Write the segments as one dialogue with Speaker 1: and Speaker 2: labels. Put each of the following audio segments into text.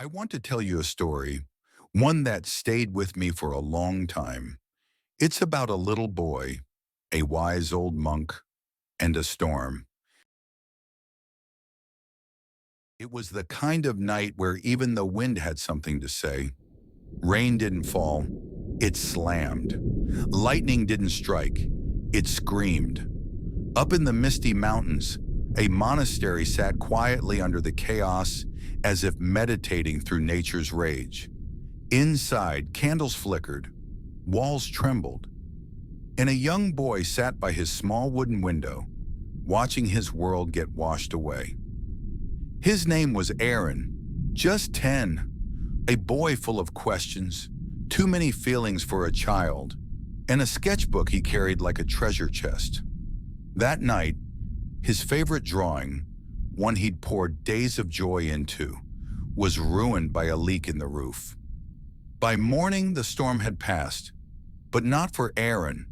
Speaker 1: I want to tell you a story, one that stayed with me for a long time. It's about a little boy, a wise old monk, and a storm. It was the kind of night where even the wind had something to say. Rain didn't fall, it slammed. Lightning didn't strike, it screamed. Up in the misty mountains, a monastery sat quietly under the chaos as if meditating through nature's rage. Inside, candles flickered, walls trembled, and a young boy sat by his small wooden window, watching his world get washed away. His name was Aaron, just 10, a boy full of questions, too many feelings for a child, and a sketchbook he carried like a treasure chest. That night, his favorite drawing, one he'd poured days of joy into, was ruined by a leak in the roof. By morning, the storm had passed, but not for Aaron.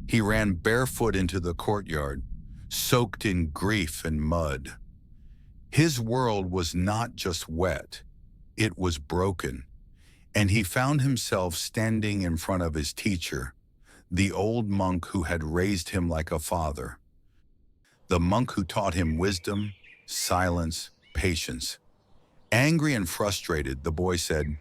Speaker 1: He ran barefoot into the courtyard, soaked in grief and mud. His world was not just wet, it was broken, and he found himself standing in front of his teacher, the old monk who had raised him like a father. The monk who taught him wisdom, silence, patience. Angry and frustrated, the boy said,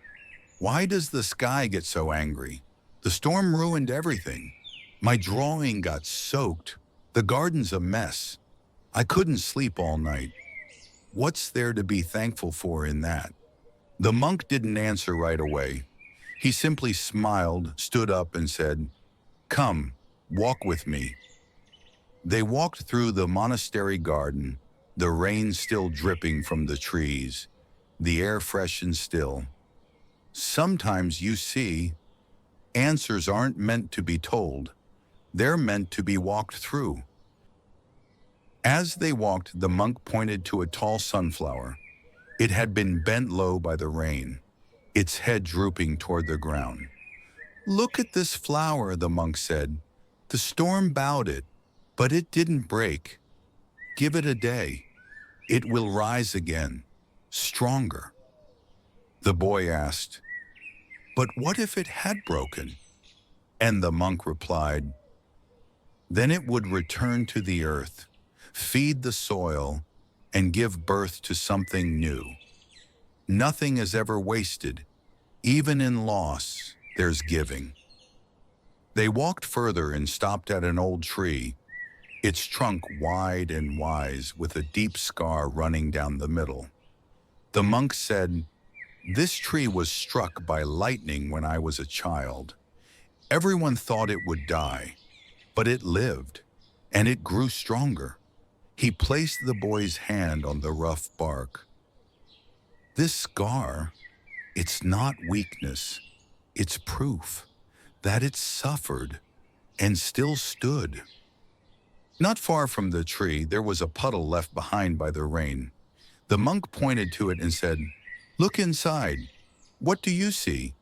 Speaker 1: "Why does the sky get so angry? The storm ruined everything. My drawing got soaked. The garden's a mess. I couldn't sleep all night. What's there to be thankful for in that?" The monk didn't answer right away. He simply smiled, stood up, and said, "Come, walk with me." They walked through the monastery garden, the rain still dripping from the trees, the air fresh and still. Sometimes you see, answers aren't meant to be told, they're meant to be walked through. As they walked, the monk pointed to a tall sunflower. It had been bent low by the rain, its head drooping toward the ground. "Look at this flower," the monk said. "The storm bowed it, but it didn't break. Give it a day. It will rise again, stronger." The boy asked, "But what if it had broken?" And the monk replied, "Then it would return to the earth, feed the soil, and give birth to something new. Nothing is ever wasted. Even in loss, there's giving." They walked further and stopped at an old tree, its trunk wide and wise with a deep scar running down the middle. The monk said, "This tree was struck by lightning when I was a child. Everyone thought it would die, but it lived, and it grew stronger." He placed the boy's hand on the rough bark. "This scar, it's not weakness, it's proof that it suffered and still stood." Not far from the tree, there was a puddle left behind by the rain. The monk pointed to it and said, "Look inside. What do you see?"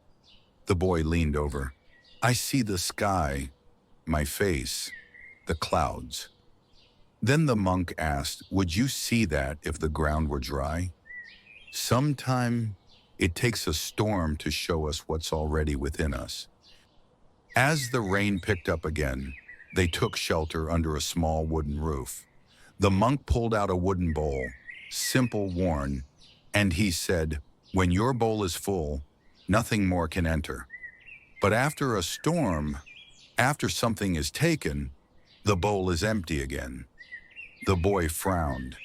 Speaker 1: The boy leaned over. "I see the sky, my face, the clouds." Then the monk asked, "Would you see that if the ground were dry?" Sometime it takes a storm to show us what's already within us. As the rain picked up again, they took shelter under a small wooden roof. The monk pulled out a wooden bowl, simple, worn, and he said, "When your bowl is full, nothing more can enter. But after a storm, after something is taken, the bowl is empty again." The boy frowned.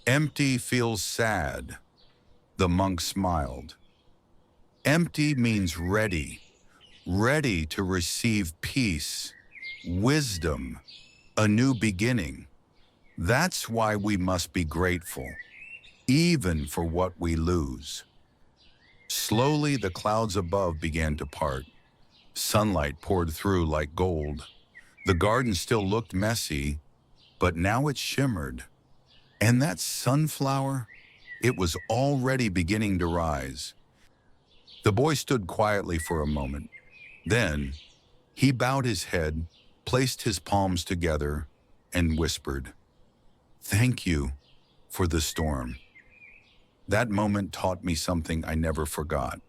Speaker 1: "Empty feels sad." The monk smiled. "Empty means ready, ready to receive peace, wisdom, a new beginning. That's why we must be grateful, even for what we lose." Slowly, the clouds above began to part. Sunlight poured through like gold. The garden still looked messy, but now it shimmered. And that sunflower, it was already beginning to rise. The boy stood quietly for a moment. Then, he bowed his head, placed his palms together, and whispered, "Thank you for the storm." That moment taught me something I never forgot.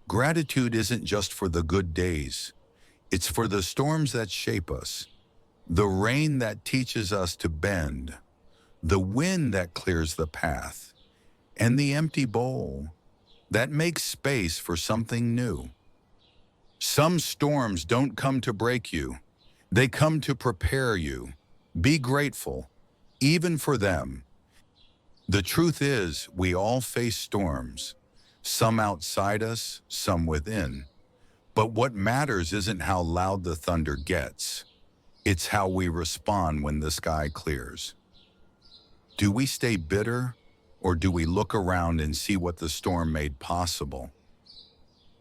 Speaker 1: Gratitude isn't just for the good days. It's for the storms that shape us, the rain that teaches us to bend, the wind that clears the path, and the empty bowl that makes space for something new. Some storms don't come to break you. They come to prepare you. Be grateful, even for them. The truth is, we all face storms, some outside us, some within. But what matters isn't how loud the thunder gets. It's how we respond when the sky clears. Do we stay bitter, or do we look around and see what the storm made possible?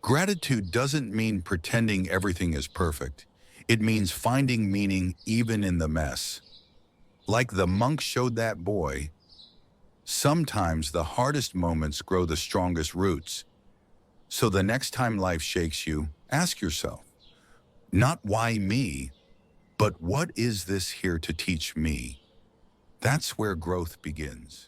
Speaker 1: Gratitude doesn't mean pretending everything is perfect. It means finding meaning even in the mess. Like the monk showed that boy, sometimes the hardest moments grow the strongest roots. So the next time life shakes you, ask yourself, not why me, but what is this here to teach me? That's where growth begins.